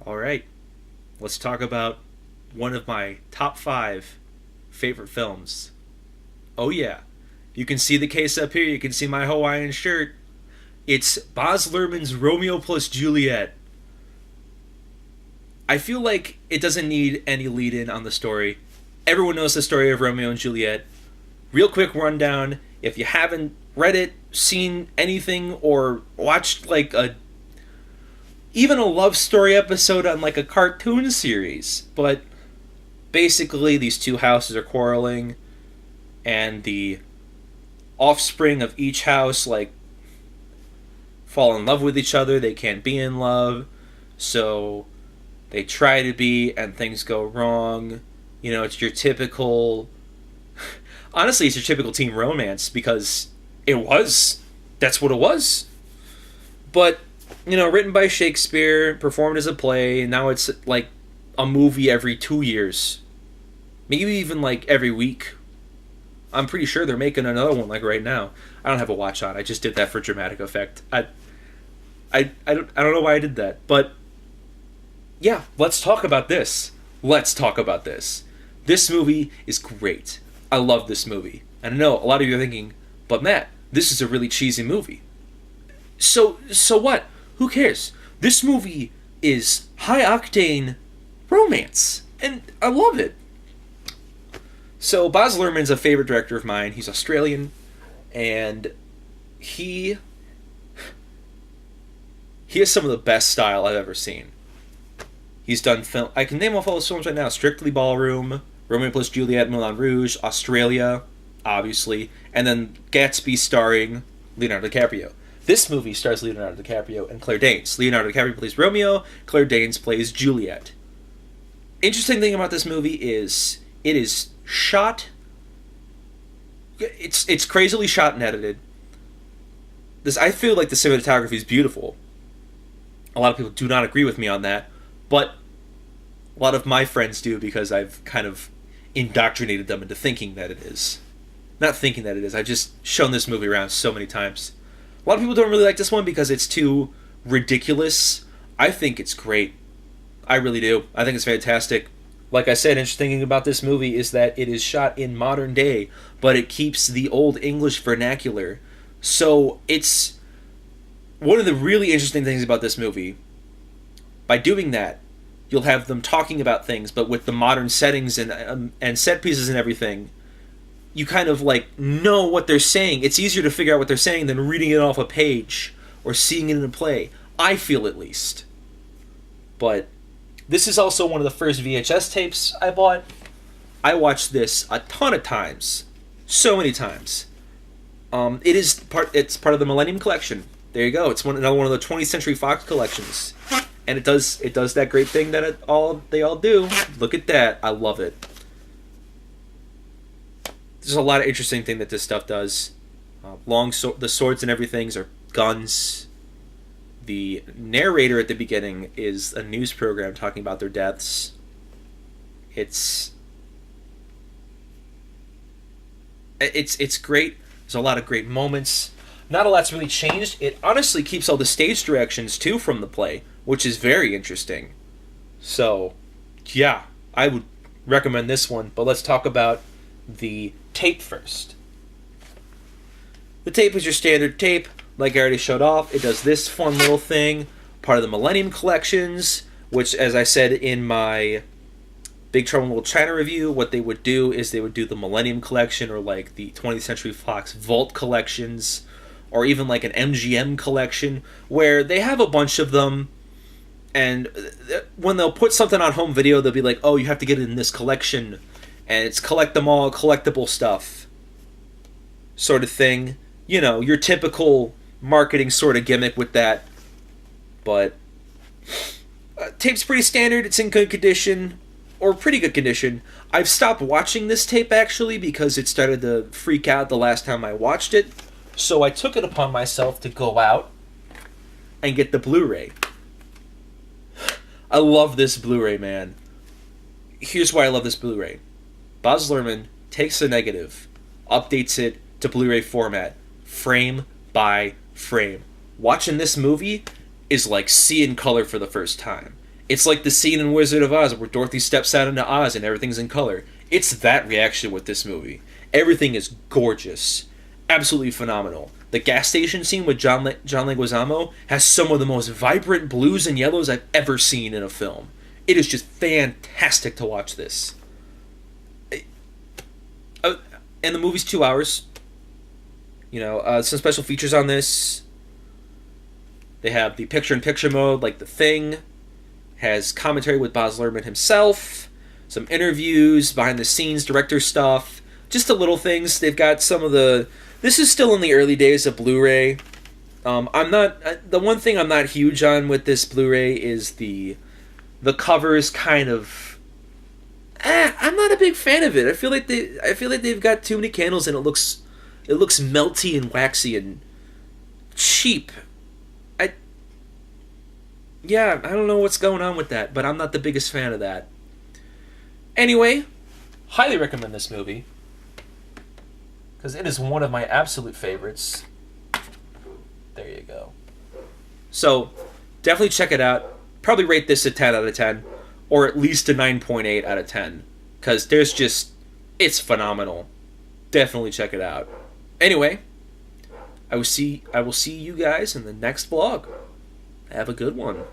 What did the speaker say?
All right, let's talk about one of my top five favorite films. Oh, yeah. You can see the case up here. You can see my Hawaiian shirt. It's Baz Luhrmann's Romeo plus Juliet. I feel like it doesn't need any lead in on the story. Everyone knows the story of Romeo and Juliet. Real quick rundown, if you haven't read it, seen anything, or watched like a even a love story episode on like a cartoon series, but basically these two houses are quarreling, and the offspring of each house like fall in love with each other. They can't be in love, so they try to be, and things go wrong. You know, it's your typical. Honestly, it's your typical teen romance because it was. That's what it was. But written by Shakespeare, performed as a play. Now it's like a movie every 2 years, maybe even like every week. I'm pretty sure they're making another one like right now. I don't have a watch on. I just did that for dramatic effect. I don't know why I did that, but yeah, let's talk about this. Let's talk about this. This movie is great. I love this movie. And I know a lot of you are thinking, but Matt, this is a really cheesy movie. So what? Who cares? This movie is high octane romance, and I love it. So Baz Luhrmann's a favorite director of mine. He's Australian, and he has some of the best style I've ever seen. He's done film. I can name off all his films right now: Strictly Ballroom, Romeo plus Juliet, Moulin Rouge, Australia, obviously, and then Gatsby starring Leonardo DiCaprio. This movie stars Leonardo DiCaprio and Claire Danes. Leonardo DiCaprio plays Romeo, Claire Danes plays Juliet. Interesting thing about this movie is it is shot. It's crazily shot and edited. I feel like the cinematography is beautiful. A lot of people do not agree with me on that, but a lot of my friends do because I've kind of indoctrinated them into thinking that it is. Not thinking that it is. I've just shown this movie around so many times. A lot of people don't really like this one because it's too ridiculous. I think it's great. I really do. I think it's fantastic. Like I said, interesting thing about this movie is that it is shot in modern day, but it keeps the old English vernacular. So it's one of the really interesting things about this movie. By doing that, you'll have them talking about things, but with the modern settings and set pieces and everything, you kind of like know what they're saying. It's easier to figure out what they're saying than reading it off a page or seeing it in a play. I feel, at least. But this is also one of the first VHS tapes I bought. I watched this a ton of times. So many times. It's part of the Millennium Collection. There you go. It's another one of the 20th Century Fox collections. And it does that great thing that they all do. Look at that. I love it. There's a lot of interesting thing that this stuff does. The swords and everything are guns. The narrator at the beginning is a news program talking about their deaths. It's great. There's a lot of great moments. Not a lot's really changed. It honestly keeps all the stage directions too from the play, which is very interesting. So, yeah, I would recommend this one. But let's talk about the tape first. The tape is your standard tape. Like I already showed off, it does this fun little thing. Part of the Millennium Collections, which, as I said in my Big Trouble in Little China review, what they would do is they would do the Millennium Collection or like the 20th Century Fox Vault Collections or even like an MGM collection where they have a bunch of them, and when they'll put something on home video, they'll be like, oh, you have to get it in this collection, and it's collect them all, collectible stuff sort of thing. Your typical marketing sort of gimmick with that. But tape's pretty standard. It's in good condition, or pretty good condition. I've stopped watching this tape actually because it started to freak out the last time I watched it. So I took it upon myself to go out and get the Blu-ray. I love this Blu-ray, man. Here's why I love this Blu-ray. Baz Luhrmann takes the negative, updates it to Blu-ray format, frame by frame. Watching this movie is like seeing color for the first time. It's like the scene in Wizard of Oz where Dorothy steps out into Oz and everything's in color. It's that reaction with this movie. Everything is gorgeous. Absolutely phenomenal. The gas station scene with John Leguizamo has some of the most vibrant blues and yellows I've ever seen in a film. It is just fantastic to watch this. And the movie's 2 hours. Some special features on this. They have the picture-in-picture mode, like The Thing. Has commentary with Baz Luhrmann himself. Some interviews, behind-the-scenes, director stuff. Just the little things. They've got some of the... This is still in the early days of Blu-ray. The one thing I'm not huge on with this Blu-ray is the covers kind of... I'm not a big fan of it. I feel like they've got too many candles and it looks melty and waxy and cheap. I don't know what's going on with that, but I'm not the biggest fan of that. Anyway, highly recommend this movie because it is one of my absolute favorites. There you go. So, definitely check it out. Probably rate this a 10 out of 10, or at least a 9.8 out of 10, because it's phenomenal. Definitely check it out. Anyway, I will see you guys in the next vlog. Have a good one.